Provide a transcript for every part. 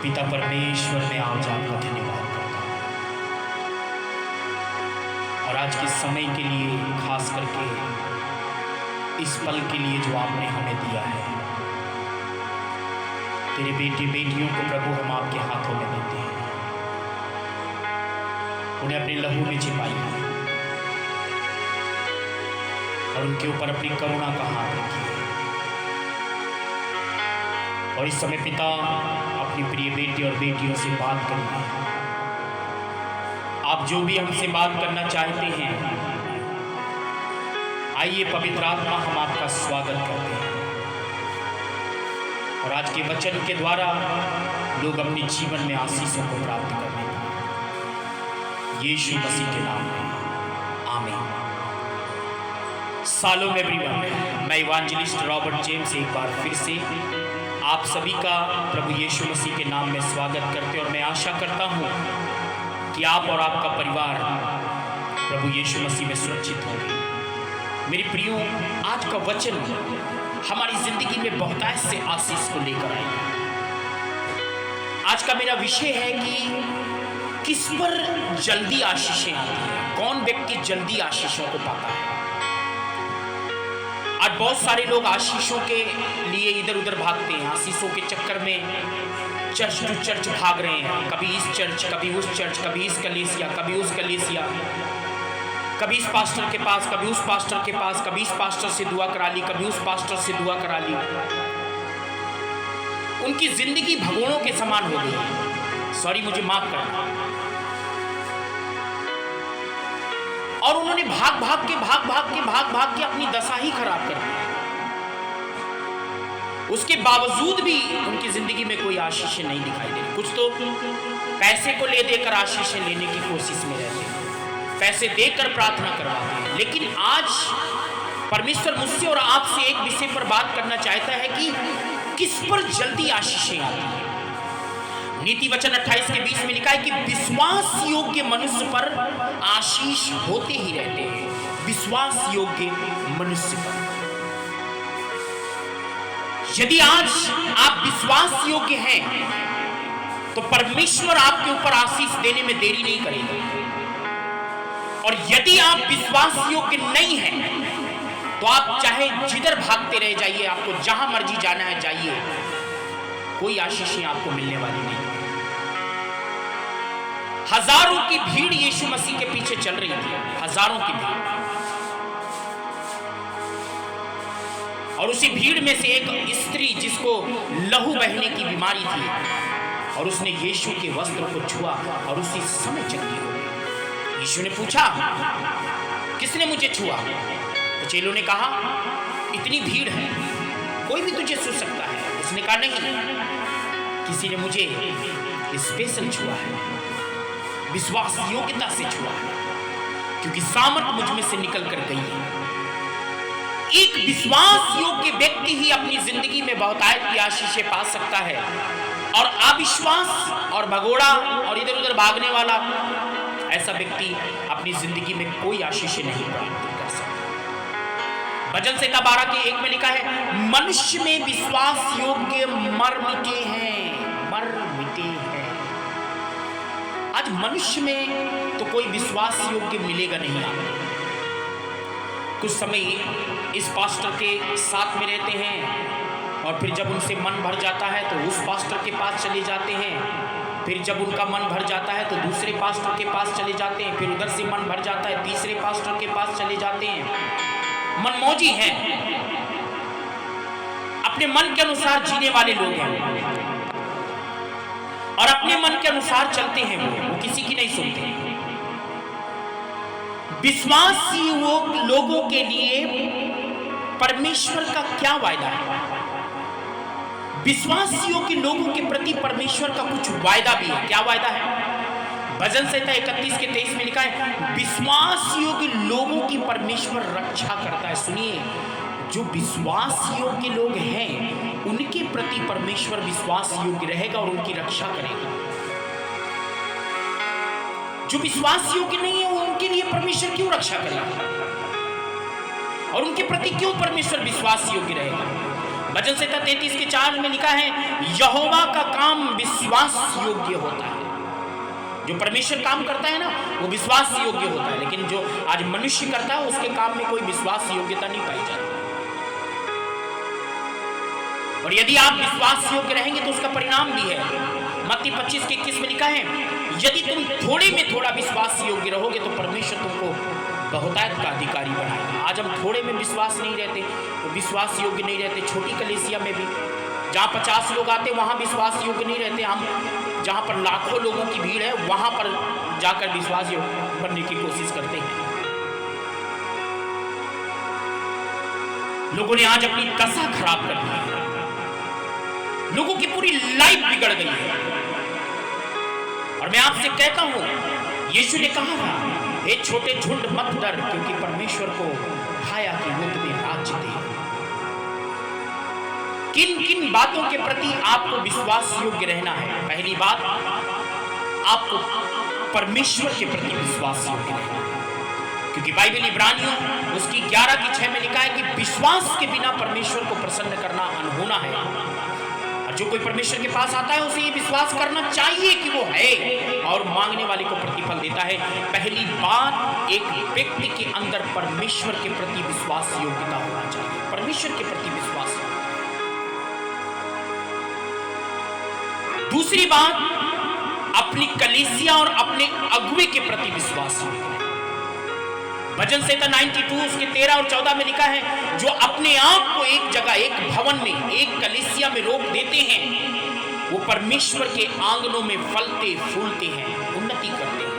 पिता परमेश्वर में आज आपका धन्यवाद करता हूँ और आज के समय के लिए, खास करके इस पल के लिए जो आपने हमें दिया है। तेरे बेटे बेटियों को प्रभु हम आपके हाथों में देते हैं, उन्हें अपने लहू में छिपाइए और उनके ऊपर अपनी करुणा का हाथ रखिए। और इस समय पिता अपनी प्रिय बेटे और बेटियों से बात करिए। आप जो भी हमसे बात करना चाहते हैं, आइए पवित्र आत्मा, हम आपका स्वागत करते हैं और आज के वचन के द्वारा लोग अपने जीवन में आशीषों को प्राप्त करने पाए, यीशु मसीह के नाम में आमीन। सालों में एवरीवन, मैं इवांजलिस्ट रॉबर्ट जेम्स एक बार फिर से आप सभी का प्रभु यीशु मसीह के नाम में स्वागत करते और मैं आशा करता हूँ कि आप और आपका परिवार प्रभु यीशु मसीह में सुरक्षित होंगे। मेरे प्रियो, आज का वचन हमारी जिंदगी में बहुतायत से आशीष को लेकर आएगा। आज का मेरा विषय है कि किस पर जल्दी आशीषें आती हैं, कौन व्यक्ति जल्दी आशीषों को पाता है। आज बहुत सारे लोग आशीषों के लिए इधर उधर भागते हैं, आशीषों के चक्कर में चर्च टू चर्च भाग रहे हैं, कभी इस चर्च, कभी उस चर्च, कभी इस कलीसिया, कभी उस कलीसिया, कभी इस पास्टर के पास, कभी उस पास्टर के पास, कभी इस पास्टर से दुआ करा ली, कभी उस पास्टर से दुआ करा ली। उनकी जिंदगी भगोड़ों के समान हो गई। सॉरी, मुझे माफ करना। और उन्होंने भाग भाग के अपनी दशा ही खराब कर दी। उसके बावजूद भी उनकी जिंदगी में कोई आशीषें नहीं दिखाई दे रही। कुछ तो पैसे को ले देकर आशीषें लेने की कोशिश में रहते हैं, पैसे देकर प्रार्थना करवाते हैं। लेकिन आज परमेश्वर मुझसे और आपसे एक विषय पर बात करना चाहता है कि किस पर जल्दी आशीषें आती हैं। नीति वचन 28 के 20 में लिखा है कि विश्वास योग्य मनुष्य पर आशीष होते ही रहते हैं। विश्वास योग्य मनुष्य पर, यदि आज आप विश्वास योग्य हैं तो परमेश्वर आपके ऊपर आशीष देने में देरी नहीं करेगा। और यदि आप विश्वास योग्य नहीं हैं तो आप चाहे जिधर भागते रह जाइए, आपको जहां मर्जी जाना है जाइए, कोई आशीषें आपको मिलने वाली नहीं। हजारों की भीड़ यीशु मसीह के पीछे चल रही थी, हजारों की भीड़। और उसी भीड़ में से एक स्त्री जिसको लहू बहने की बीमारी थी, और उसने यीशु के वस्त्र को छुआ और उसी समय चंगी हो गई। यीशु ने पूछा, किसने मुझे छुआ? तो चेलों ने कहा, इतनी भीड़ है, कोई भी तुझे छू सकता है। उसने कहा, नहीं, किसी ने मुझे स्पेशल छुआ है, विश्वास योग्यता से छुआ है, क्योंकि सामर्थ मुझ में से निकल कर गई है। एक विश्वास योग्य व्यक्ति ही अपनी जिंदगी में बहुतायत की आशीषें पा सकता है, और अविश्वास और भगोड़ा और इधर उधर भागने वाला ऐसा व्यक्ति अपनी जिंदगी में कोई आशीषें नहीं प्राप्त कर सकता। भजन संहिता 12 के 1 में लिखा है, मनुष्य में विश्वास योग्य मर मिटे हैं, मर मिटे हैं। आज मनुष्य में तो कोई विश्वास योग्य मिलेगा नहीं आपको। कुछ समय इस पास्टर के साथ में रहते हैं और फिर जब उनसे मन भर जाता है तो उस पास्टर के पास चले जाते हैं, फिर जब उनका मन भर जाता है तो दूसरे पास्टर के पास चले जाते हैं, फिर उधर से मन भर जाता है तीसरे पास्टर के पास चले जाते हैं। मनमौजी हैं, अपने मन के अनुसार जीने वाले लोग हैं और अपने मन के अनुसार चलते हैं। वो किसी की नहीं सुनते। विश्वासी लोगों के लिए परमेश्वर का क्या वायदा है? विश्वासियों के लोगों के प्रति परमेश्वर का कुछ वायदा भी है। क्या वायदा है? भजन संहिता 31 के 23 में लिखा है, विश्वासियों के लोगों की परमेश्वर रक्षा करता है। सुनिए, जो विश्वास योग्य लोग हैं उनके प्रति परमेश्वर विश्वास योग्य रहेगा और उनकी रक्षा करेगा। जो विश्वास योग्य नहीं है उनके लिए परमेश्वर क्यों रक्षा करेगा और उनके प्रति क्यों परमेश्वर विश्वास योग्य रहेगा? भजन संहिता 33 के 4 में लिखा है, यहोवा का काम विश्वास योग्य होता है। जो परमेश्वर काम करता है ना, वो विश्वास योग्य होता है, लेकिन जो आज मनुष्य करता है उसके काम में कोई विश्वास योग्यता नहीं पाई जाती। और यदि आप विश्वास योग्य रहेंगे तो उसका परिणाम भी है। मत्ती 25 के 21 में लिखा है, यदि तुम थोड़े में थोड़ा विश्वास योग्य रहोगे तो परमेश्वर तुमको बहुतायत का अधिकारी बनाएगा। आज हम थोड़े में विश्वास नहीं रहते, विश्वास योग्य नहीं रहते। छोटी कलीसिया में भी जहाँ 50 लोग आते वहाँ विश्वास योग्य नहीं रहते। हम जहाँ पर लाखों लोगों की भीड़ है वहाँ पर जाकर विश्वास योग्य बनने की कोशिश करते हैं। लोगों ने आज अपनी दशा खराब कर दी है, लोगों की पूरी लाइफ बिगड़ गई है। और मैं आपसे कहता हूं, यीशु ने कहा था, हे छोटे झुंड मत डर, क्योंकि परमेश्वर को खाया कि वो तुम्हें राज्य दे। किन किन बातों के प्रति आपको विश्वास योग्य रहना है? पहली बात, आपको परमेश्वर के प्रति विश्वास योग्य रहना है, क्योंकि बाइबल इब्रानियों उसकी 11 की 6 में लिखा है कि विश्वास के बिना परमेश्वर को प्रसन्न करना अनहोना है। और जो कोई परमेश्वर के पास आता है उसे ये विश्वास करना चाहिए कि वो है और मांगने वाले को प्रतिफल देता है। पहली बात, एक व्यक्ति के अंदर परमेश्वर के प्रति विश्वास योग्यता होना चाहिए। परमेश्वर के प्रति विश्वास। दूसरी बात, अपनी कलीसिया और अपने अगुवे के प्रति विश्वास योग्य। भजन संहिता 92 उसके 13 और 14 में लिखा है, जो अपने आप को एक जगह, एक भवन में, एक कलीसिया में रोक देते हैं, वो परमेश्वर के आंगनों में फलते फूलते हैं, उन्नति करते हैं।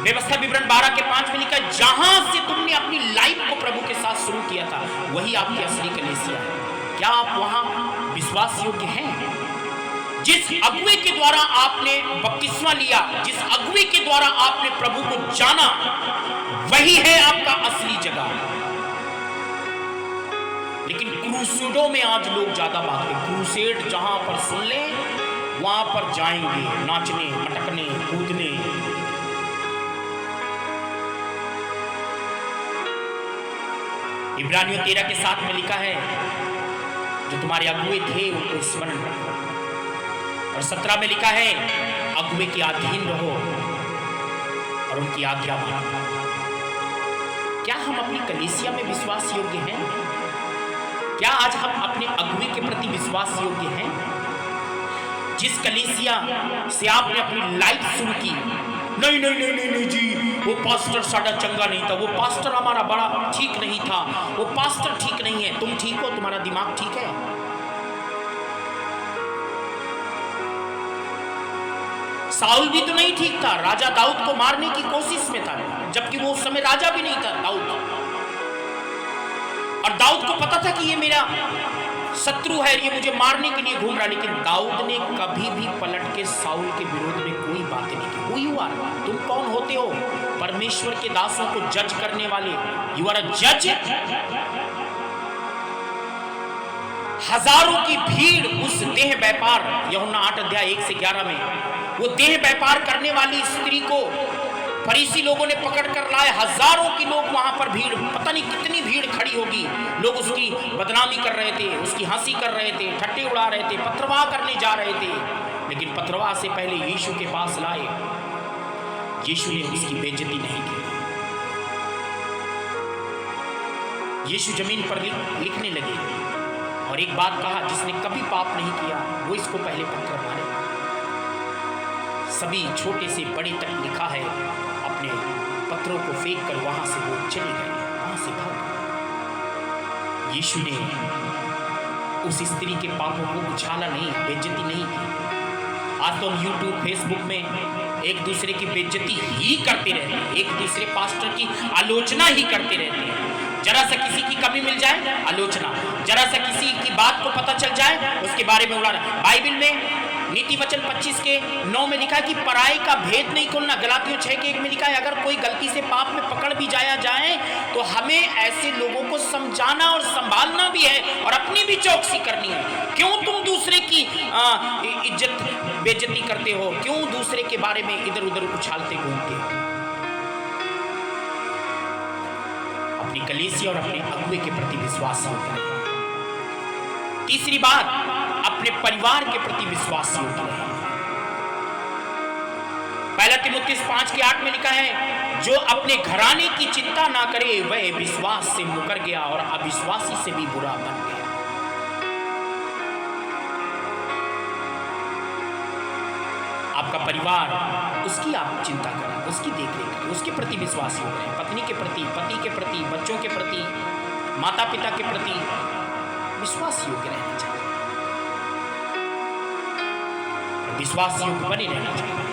व्यवस्था विवरण 12 के 5 में लिखा है, जहां से तुमने अपनी लाइफ को प्रभु के साथ शुरू किया था वही आपकी असली कलीसिया है। क्या आप वहां विश्वास योग्य हैं? जिस अगुवे के द्वारा आपने बपतिस्मा लिया, जिस अगुवे के द्वारा आपने प्रभु को जाना, वही है आपका असली जगह। लेकिन क्रूसेडों में आज लोग ज्यादा भागते। क्रूसेड जहां पर सुन ले वहां पर जाएंगे, नाचने, मटकने, कूदने। इब्रानियों 13 के 7 में लिखा है, जो तुम्हारे अगुवे थे उनको स्मरण रखो। और 17 में लिखा है, अगुवे के अधीन रहो और उनकी आज्ञा मानो। क्या हम अपनी कलीसिया में विश्वास योग्य हैं? क्या आज हम अपने अगुवे के प्रति विश्वास योग्य हैं? जिस कलीसिया से आपने अपनी लाइफ शुरू की, नहीं नहीं नहीं नहीं नहीं जी, वो पास्टर साड़ा चंगा नहीं था, वो पास्टर हमारा बड़ा ठीक नहीं था, वो पास्टर ठीक नहीं है। तुम ठीक हो? तुम्हारा दिमाग ठीक है? साउल भी तो नहीं ठीक था, राजा दाऊद को मारने की कोशिश में था, जबकि वो उस समय राजा भी नहीं था दाऊद। और दाऊद को पता था कि ये मेरा शत्रु है, ये मुझे मारने के लिए घूम रहा, लेकिन दाऊद ने कभी भी पलट के साउल के विरोध में कोई बात नहीं की। हुई हुआ, तुम कौन होते हो? परमेश्वर के दासों को जज करने वाले। यू आर अ जज। हजारों की भीड़ उस देह व्यापार, यूहन्ना 8 अध्याय 1 से 11 में, वो देह व्यापार करने वाली स्त्री को फरीसी लोगों ने पकड़ कर लाए। हजारों की लोग वहां पर भीड़, पता नहीं कितनी भीड़ खड़ी होगी। लोग उसकी बदनामी कर रहे थे, उसकी हंसी कर रहे थे, ठट्टे उड़ा रहे थे, पत्रवाह करने जा रहे थे। लेकिन पत्रवाह से पहले यीशु के पास लाए, यीशु ने उसकी बेइज्जती नहीं की। यीशु जमीन पर लिखने लगे और एक बात कहा, जिसने कभी पाप नहीं किया वो इसको पहले पत्थर मारे। सभी छोटे से बड़े तक लिखा है, अपने पत्थरों को फेंक कर वहां से वो चले गए, वहां से भाग गए। यीशु ने उस स्त्री के पापों को उछाला नहीं, बेइज्जती नहीं की। आज तो हम यूट्यूब, फेसबुक में एक दूसरे की बेइज्जती ही करते रहते हैं, एक दूसरे पास्टर की आलोचना ही करते रहते हैं। जरा सा किसी की कमी मिल जाए, आलोचना। जरा सा किसी की बात को पता चल जाए, उसके बारे में उड़ाना। बाइबल में नीति वचन 25 के 9 में लिखा है कि पराई का भेद नहीं खोलना। गलातियों 6 के 1 में लिखा है, अगर कोई गलती से पाप में पकड़ भी जाया जाए तो हमें ऐसे लोगों को समझाना और संभालना भी है और अपनी भी चौकसी करनी है। क्यों तुम दूसरे की इज्जत बेइज्जती करते हो? क्यों दूसरे के बारे में इधर उधर उछालते घूमते हो? अपनी कलीसिया और अपने अगुवे के प्रति विश्वास योग्य रहें। तीसरी बात, अपने परिवार के प्रति विश्वास योग्य रहें। पहला तीमुथियुस 5:8 में लिखा है, जो अपने घराने की चिंता ना करे वह विश्वास से मुकर गया और अविश्वासी से भी बुरा बन गया। आपका परिवार, उसकी आप चिंता करें, उसकी देखरेख करें, उसके प्रति विश्वास योग्य रहें। पत्नी के प्रति, पति के प्रति, बच्चों के प्रति, माता पिता के प्रति विश्वास योग्य रहना चाहिए, विश्वास योग्य बने रहना चाहिए।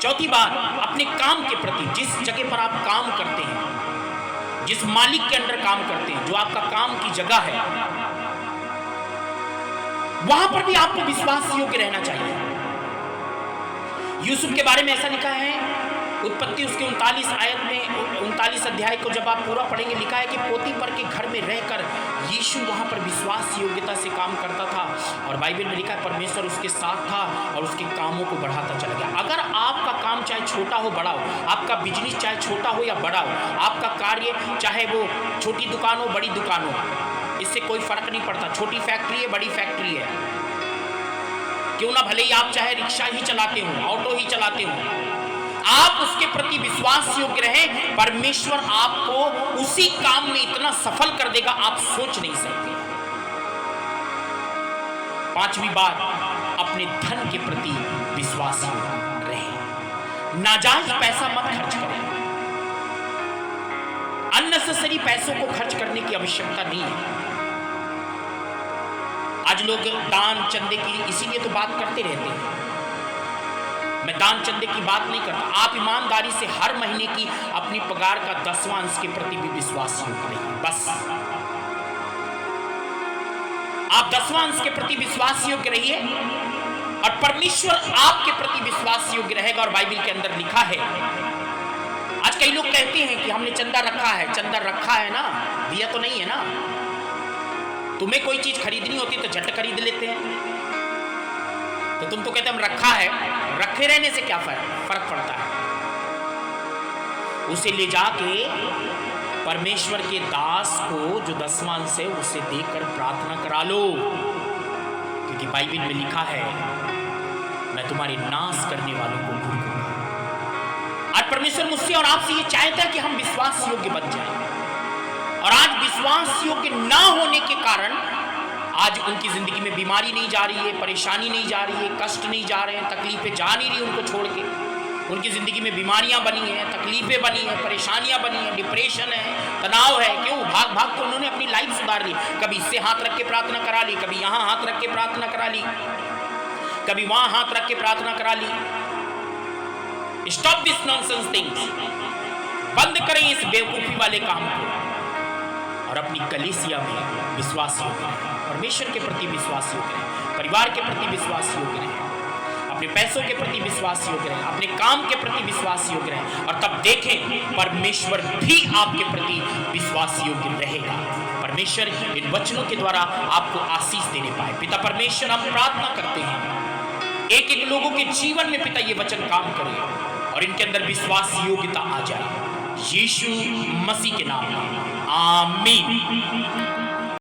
चौथी बात, अपने काम के प्रति, जिस जगह पर आप काम करते हैं, जिस मालिक के अंदर काम करते हैं, जो आपका काम की जगह है, वहां पर भी आपको विश्वास योग्य रहना चाहिए। यूसुफ के बारे में ऐसा लिखा है, उत्पत्ति उसके 39 अध्याय को जब आप पूरा पढ़ेंगे, लिखा है कि पोतीफर के घर में रहकर यीशु वहां पर विश्वास योग्यता से काम करता था, और बाइबल में लिखा है परमेश्वर उसके साथ था और उसके कामों को बढ़ाता चला गया। अगर आपका काम चाहे छोटा हो बड़ा हो, आपका बिजनेस चाहे छोटा हो या बड़ा हो, आपका कार्य चाहे वो छोटी दुकान हो बड़ी दुकान हो, इससे कोई फर्क नहीं पड़ता। छोटी फैक्ट्री है बड़ी फैक्ट्री है, क्यों ना भले ही आप चाहे रिक्शा ही चलाते हो, ऑटो ही चलाते हो, आप उसके प्रति विश्वास योग्य रहें, परमेश्वर आपको उसी काम में इतना सफल कर देगा आप सोच नहीं सकते। पांचवी बात, अपने धन के प्रति विश्वास योग्य रहें। नाजायज पैसा मत खर्च करें, अननेसेसरी पैसों को खर्च करने की आवश्यकता नहीं है। आज लोग दान चंदे की इसीलिए तो बात करते रहते हैं, मैं दान चंदे की बात नहीं करता। आप ईमानदारी से हर महीने की अपनी पगार का 10वां अंश के प्रति भी विश्वास योग्य रहिए। बस आप 10वां अंश के प्रति विश्वास योग्य रहिए और परमेश्वर आपके प्रति विश्वास योग्य रहेगा। और बाइबल के अंदर लिखा है, आज कई लोग कहते हैं कि हमने चंदा रखा है, चंदा रखा है ना, दिया तो नहीं है ना। तुम्हें कोई चीज खरीदनी होती तो झट खरीद लेते हैं, तो तुम तो कहते हम रखा है। रखे रहने से क्या फर्क पड़ता है? उसे ले जाके परमेश्वर के दास को जो 10वां अंश है उसे देकर प्रार्थना करा लो, क्योंकि बाइबल में लिखा है, मैं तुम्हारे नाश करने वालों को भूल दूंगा। आज परमेश्वर मुझसे और आपसे ये चाहता है कि हम विश्वास योग्य बन जाएं, और आज विश्वास योग्य ना होने के कारण आज उनकी जिंदगी में बीमारी नहीं जा रही है, परेशानी नहीं जा रही है, कष्ट नहीं जा रहे हैं, तकलीफें जा नहीं रही उनको छोड़ के। उनकी जिंदगी में बीमारियां बनी हैं, तकलीफें बनी हैं, परेशानियां बनी हैं, डिप्रेशन है, तनाव है। क्यों? भाग भाग के उन्होंने अपनी लाइफ सुधार ली। कभी इससे हाथ रख के प्रार्थना करा ली, कभी यहां हाथ रख के प्रार्थना करा ली, कभी वहां हाथ रख के प्रार्थना करा ली। स्टॉप दिस नॉनसेंस थिंग्स, बंद करें इस बेवकूफी वाले काम को और अपनी कलीसिया में विश्वास योग्य रहें, परमेश्वर के प्रति विश्वास योग्य रहें, परिवार के प्रति विश्वास योग्य रहें, अपने पैसों के प्रति विश्वास योग्य रहें, अपने काम के प्रति विश्वास योग्य रहें, और तब देखें परमेश्वर भी आपके प्रति विश्वास योग्य रहेगा। परमेश्वर इन वचनों के द्वारा आपको आशीष देने पाए। पिता परमेश्वर, हम प्रार्थना करते हैं एक एक लोगों के जीवन में पिता ये वचन काम करे और इनके अंदर विश्वास योग्यता आ जाए, यीशु मसीह के नाम में, आमीन।